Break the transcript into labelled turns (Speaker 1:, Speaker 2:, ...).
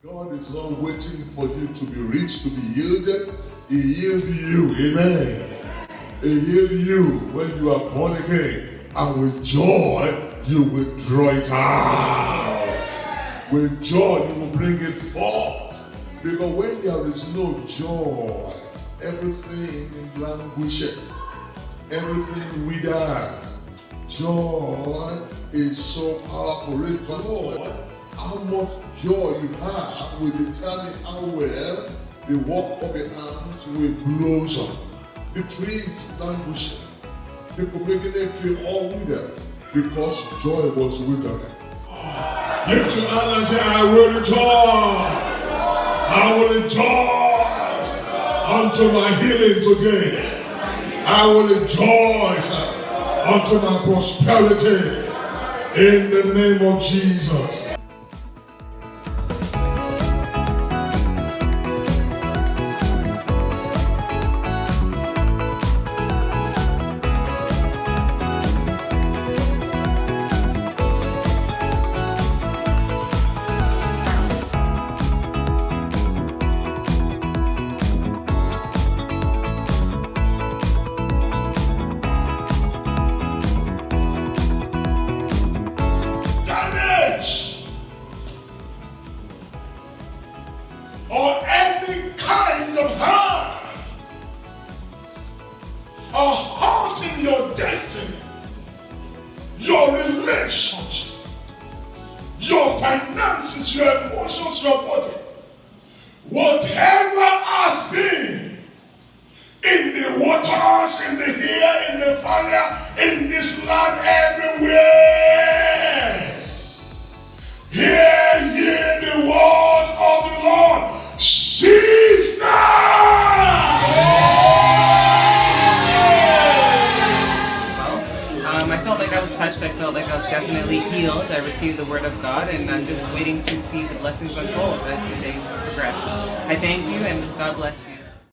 Speaker 1: God is not waiting for you to be rich, to be yielded. He yielded you. Amen. He yielded you when you are born again. And with joy, you will draw it out. With joy, you will bring it forth. Because when there is no joy, everything languishes. Everything withers. Joy is so powerful. Joy, how much joy you have will determine how well the work of your hands will blossom. The trees languishing. The community tree all wither because joy was withering. Lift your hand and say, I will rejoice. I will rejoice unto my healing today. I will rejoice unto my prosperity in the name of Jesus. Or any kind of harm or halting your destiny, your relationship, your finances, your emotions, your body, whatever has been in the waters, in the air, in the fire, in this land, everywhere. Hear ye the word of the Lord. Cease now!
Speaker 2: I felt like I was touched. I felt like I was definitely healed. I received the word of God, and I'm just waiting to see the blessings unfold as the days progress. I thank you, and God bless you.